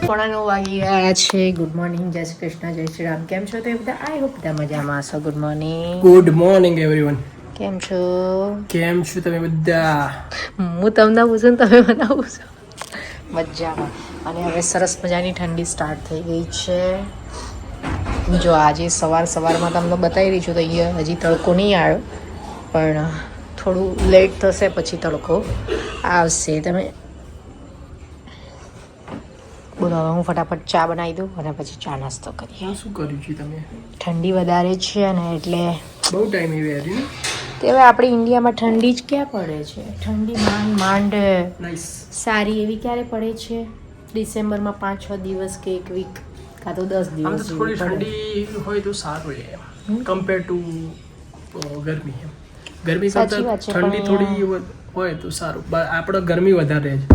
9:45 વાગી ગયા છે. ગુડ મોર્નિંગ, જય શ્રી કૃષ્ણ, જય શ્રી રામ. કેમ છો તમે બધા? આઈ હોપ બધા મજામાં હશો. Good morning everyone. કેમ છો તમે બધા? હું તમને પૂછું ને તમે મને પૂછો. મજામાં. અને હવે સરસ મજાની ઠંડી સ્ટાર્ટ થઈ ગઈ છે. જો આજે સવારમાં તમને બતાવી રહી છું તો અહીંયા હજી તડકો નહીં આવ્યો, પણ થોડું લેટ થશે પછી તડકો આવશે. તમે બોલો, હવે હું ફટાફટ ચા બનાવી દઉં અને પછી ચા નાસ્તો કરીએ. શું કર્યું છે તમે? ઠંડી વધારે છે ને એટલે બહુ ટાઈમ એવી હતી તે હવે આપણી ઇન્ડિયામાં ઠંડી જ ક્યાં પડે છે? ઠંડી માંડ સારી એવી ક્યારે પડે છે? ડિસેમ્બરમાં 5-6 દિવસ કે એક વીક કાં તો 10 દિવસ. થોડી ઠંડી હોય તો સારું છે કમ્પેર ટુ ગરમી. ગરમી કરતા ઠંડી થોડી હોય તો સારું. આપણે ગરમી વધારે છે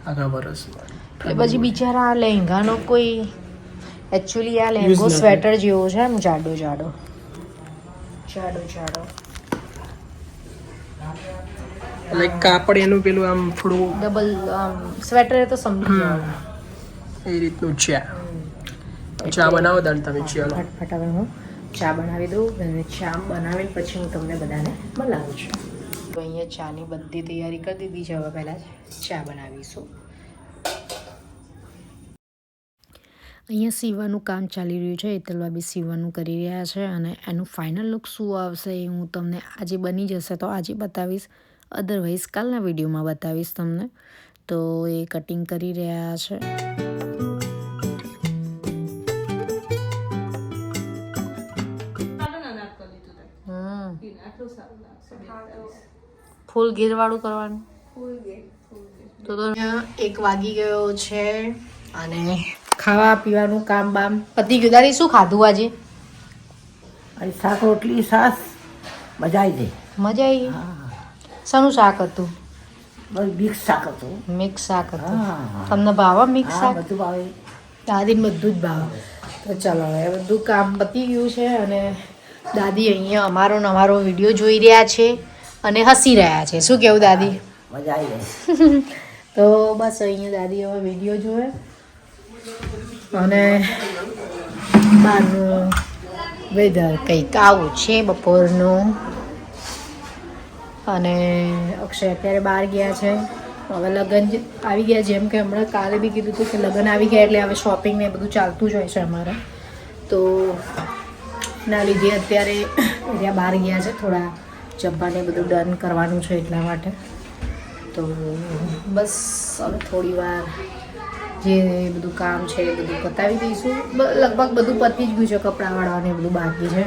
આખા વર્ષમાં. પછી બિચારા આ લહેંગાનો કોઈ એકચ્યુઅલી આ લહેંગો સ્વેટર જેવો છે, આમ જાડો લાઈક કાપડ એનું પેલું આમ થોડું ડબલ સ્વેટર તો સમજી જાવ એ રીતનું છે. ચા બનાવો દાન તમે. ચાલો ફટાફટ હવે હું ચા બનાવી દઉં અને ચા બનાવીને પછી હું તમને બધાને બોલાવું છું. તો અહીંયા ચાની બધી તૈયારી કરી દીધી છે. હવે પહેલાં ચા બનાવીશું. અહીંયા સીવવાનું કામ ચાલી રહ્યું છે. હેતલબા બી સીવવાનું કરી રહ્યા છે અને એનું ફાઇનલ લુક શું આવશે એ હું તમને આજે બની જશે તો આજે બતાવીશ, અધરવાઇઝ કાલના વિડીયોમાં બતાવીશ તમને. તો એ કટિંગ કરી રહ્યા છે. ફૂલ ઘેરવાળું કરવાનું. તો 1 વાગી ગયો છે અને ખાવા પીવાનું કામ બામ પતી ગયું. દાદી શું ખાધું આજે? શાક રોટલી છાસ. મજા આવી ગઈ. શાનું શાક હતું? બસ મિક્સ શાક હતું. મિક્સ શાક હતું. તમને ભાવે મિક્સ શાક? બધું ભાવે. દાદીને બધું જ ભાવે. તો ચાલો હવે બધું કામ પતી ગયું છે અને દાદી અહીંયા અમારો વિડીયો જોઈ રહ્યા છે અને હસી રહ્યા છે. શું કેવું દાદી? મજા આવી ગઈ. તો બસ અહીંયા દાદી હવે વિડીયો જોવે અને બહારનું વેધર કંઈક આવું છે બપોરનું. અને અક્ષય અત્યારે બહાર ગયા છે. હવે લગ્ન આવી ગયા, જેમ કે હમણાં કાલે બી કીધું હતું કે લગ્ન આવી ગયા એટલે હવે શોપિંગ ને બધું ચાલતું જ હોય છે અમારે. તો ના લીધે અત્યારે ત્યાં બહાર ગયા છે, થોડા જમવાને બધું ડન કરવાનું છે એટલા માટે. તો બસ હવે થોડી વાર જે બધું કામ છે એ બધું પતાવી દઈશું. લગભગ બધું પતી જ ગયું છે, કપડાવાળાને બધું બાકી છે.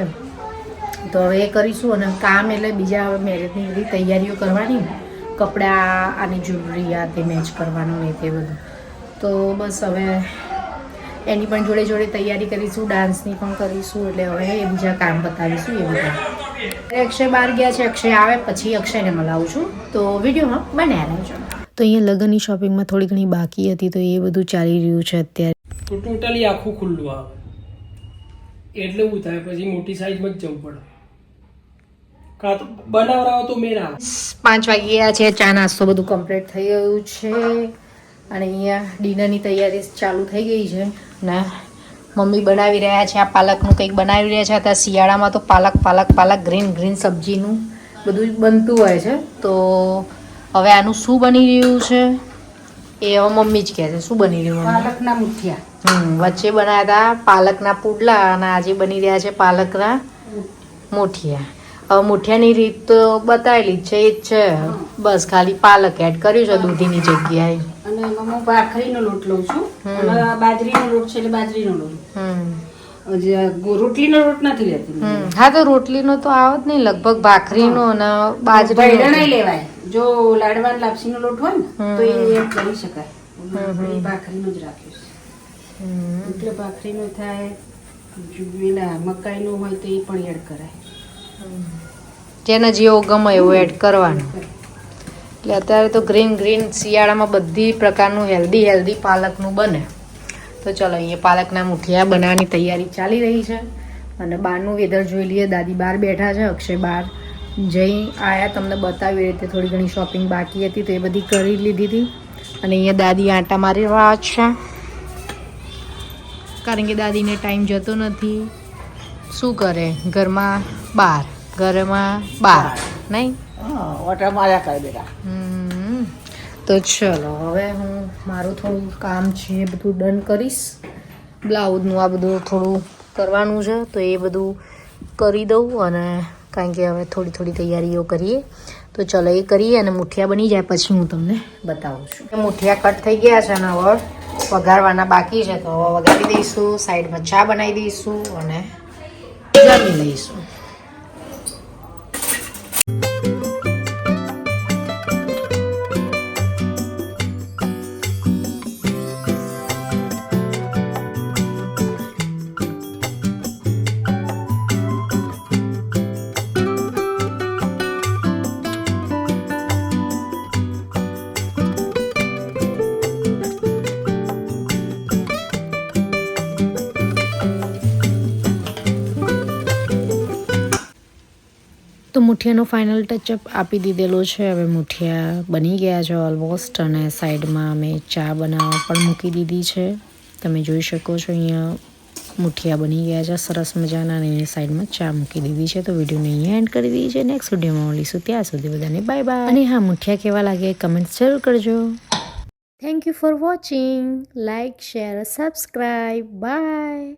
તો હવે એ કરીશું અને કામ એટલે બીજા હવે મેરેજની બધી તૈયારીઓ કરવાની, કપડાં આની જ્વેલરી આ તે મેચ કરવાનું ને તે બધું. તો બસ હવે એની પણ જોડે તૈયારી કરીશું, ડાન્સની પણ કરીશું. એટલે હવે એ બીજા કામ બતાવીશું એ બધા. અક્ષય બહાર ગયા છે, અક્ષય આવે પછી અક્ષયને મળાવું છું. તો વિડીયોમાં બન્યા રહેજો. તો અહીંયા લગ્નની શોપિંગમાં થોડી ઘણી બાકી હતી તો એ બધું ચાલી રહ્યું છે અત્યારે. તો ટોટલી આખું ખુલ્લું આવે એટલે એવું થાય પછી મોટી સાઈઝમાં જ જવું પડે. કાં તો બનાવરાવો તો મેળ આવે. 5 વાગી ગયા છે. ચા નાસ્તો બધું કમ્પ્લીટ થઈ ગયું છે અને અહીંયા ડિનરની તૈયારી ચાલુ થઈ ગઈ છે ને મમ્મી બનાવી રહ્યા છે. આ પાલકનું કંઈક બનાવી રહ્યા છે. અત્યારે શિયાળામાં તો પાલક ગ્રીન સબ્જીનું બધું બનતું હોય છે. તો હવે આનું શું બની રહ્યું છે એ હવે મમ્મી જ કહે છે. શું બની રહ્યું? પાલકના મુઠિયા. વચ્ચે બનાવ્યા હતા પાલકના પુડલા અને આજે બની રહ્યા છે પાલકના મુઠિયા. હવે મુઠિયાની રીત તો બતાવેલી જ છે, એ જ છે. બસ ખાલી પાલક એડ કર્યું છે દૂધીની જગ્યાએ. અને હું ભાખરીનો લોટ લઉં છું અને બાજરીનો લોટ છે એટલે બાજરીનો લોટ. રોટલીનો લોટ નથી લેતી. હા તો રોટલીનો તો આવે જ નહીં, લગભગ ભાખરીનો અને બાજરીનો નહીં લેવાય. જો લાડવા લાપસીનો લોટ હોય ને તો એ એડ કરી શકાય. ભાખરીનો જ રાખ્યો છે એટલે ભાખરીનો થાય. પેલા મકાઈનો હોય તો એ પણ એડ કરાય. જેને જેવો ગમે એવું એડ કરવાનું. એટલે અત્યારે તો ગ્રીન શિયાળામાં બધી પ્રકારનું હેલ્ધી પાલકનું બને. તો ચલો અહીંયા પાલકના મુઠિયા બનાવવાની તૈયારી ચાલી રહી છે અને બહારનું વેધર જોઈ લઈએ. દાદી બહાર બેઠા છે, અક્ષય બહાર જઈ આયા. તમને બતાવી રીતે થોડી ઘણી શોપિંગ બાકી હતી તો એ બધી કરી લીધી હતી અને અહીંયા દાદી આંટા મારી રહ્યા છે. કારણ કે દાદીને ટાઈમ જતો નથી. શું કરે ઘરમાં બહાર નહીં. ઓટા માર્યા કરે બેટા. તો ચલો હવે હું મારું થોડું કામ છે એ બધું ડન કરીશ. બ્લાઉઝનું આ બધું થોડું કરવાનું છે તો એ બધું કરી દઉં. અને કારણ કે હવે થોડી તૈયારીઓ કરીએ તો ચલો એ કરીએ અને મુઠિયા બની જાય પછી હું તમને બતાવું છું. મુઠિયા કટ થઈ ગયા છે અને હવે વઘારવાના બાકી છે તો હવે વઘારી દઈશું. સાઈડમાં ચા બનાવી દઈશું અને જમી લઈશું. તો મુઠિયાનો ફાઇનલ ટચઅપ આપી દીધેલો છે. હવે મુઠિયા બની ગયા છે ઓલમોસ્ટ. અને સાઈડમાં અમે ચા બનાવવા પણ મૂકી દીધી છે. તમે જોઈ શકો છો અહીંયા મુઠિયા બની ગયા છે સરસ મજાના. અને અહીંયા સાઈડમાં ચા મૂકી દીધી છે. તો વિડીયોને અહીંયા એન્ડ કરી દીધી છે. નેક્સ્ટ વિડીયોમાં મળીશું. ત્યાં સુધી બધાને બાય બાય. અને હા, મુઠિયા કેવા લાગે કમેન્ટ જરૂર કરજો. Thank you for watching. Like, share, subscribe. By.